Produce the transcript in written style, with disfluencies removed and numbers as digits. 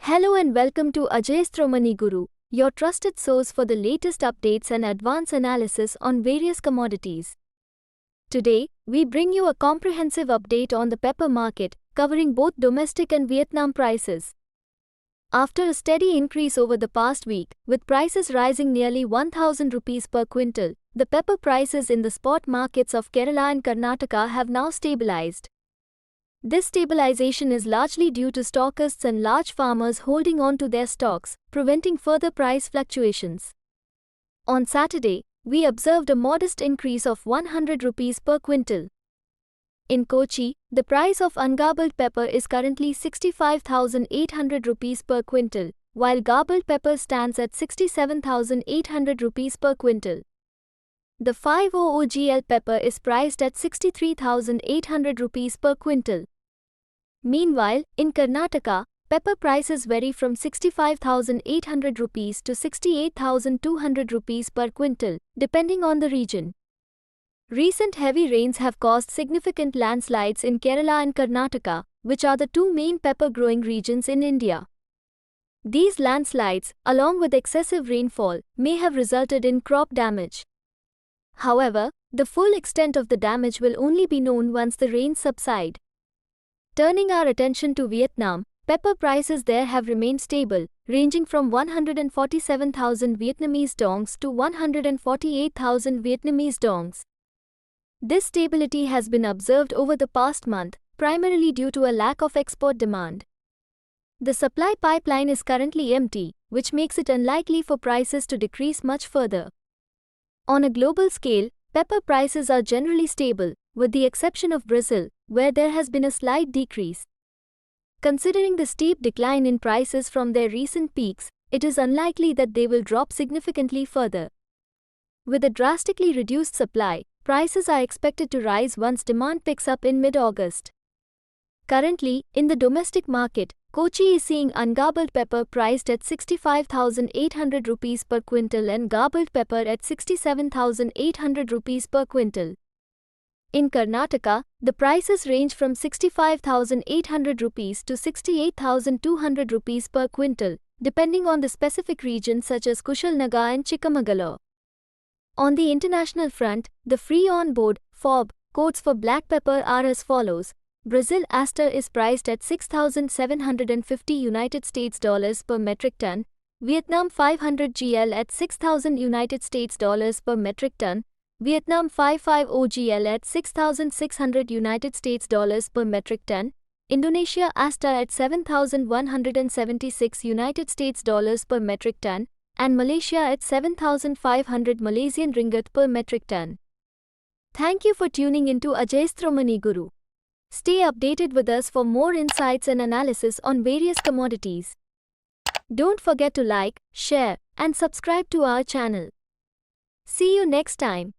Hello and welcome to Ajayasthra Guru, your trusted source for the latest updates and advanced analysis on various commodities. Today, we bring you a comprehensive update on the pepper market, covering both domestic and Vietnam prices. After a steady increase over the past week, with prices rising nearly 1,000 rupees per quintal, the pepper prices in the spot markets of Kerala and Karnataka have now stabilized. This stabilization is largely due to stockists and large farmers holding on to their stocks, preventing further price fluctuations. On Saturday, we observed a modest increase of 100 rupees per quintal. In Kochi, the price of ungarbled pepper is currently 65,800 rupees per quintal, while garbled pepper stands at 67,800 rupees per quintal. The 500GL pepper is priced at 63,800 rupees per quintal. Meanwhile, in Karnataka, pepper prices vary from 65,800 rupees to 68,200 rupees per quintal, depending on the region. Recent heavy rains have caused significant landslides in Kerala and Karnataka, which are the two main pepper-growing regions in India. These landslides, along with excessive rainfall, may have resulted in crop damage. However, the full extent of the damage will only be known once the rains subside. Turning our attention to Vietnam, pepper prices there have remained stable, ranging from 147,000 Vietnamese dongs to 148,000 Vietnamese dongs. This stability has been observed over the past month, primarily due to a lack of export demand. The supply pipeline is currently empty, which makes it unlikely for prices to decrease much further. On a global scale, pepper prices are generally stable, with the exception of Brazil, where there has been a slight decrease. Considering the steep decline in prices from their recent peaks, it is unlikely that they will drop significantly further. With a drastically reduced supply, prices are expected to rise once demand picks up in mid-August. Currently, in the domestic market, Kochi is seeing ungarbled pepper priced at 65,800 rupees per quintal and garbled pepper at 67,800 rupees per quintal. In Karnataka, the prices range from 65,800 rupees to 68,200 rupees per quintal, depending on the specific region such as Kushalnagar and Chikamagalur. On the international front, the free on-board (FOB) quotes for black pepper are as follows. Brazil aster is priced at $6,750 per metric ton, Vietnam 500GL at $6,000 per metric ton, Vietnam 550GL at $6,600 per metric ton, Indonesia aster at $7,176 per metric ton, and Malaysia at 7,500 Malaysian ringgit per metric ton. Thank you for tuning into Ajayasthra Guru. Stay updated with us for more insights and analysis on various commodities. Don't forget to like, share, and subscribe to our channel. See you next time.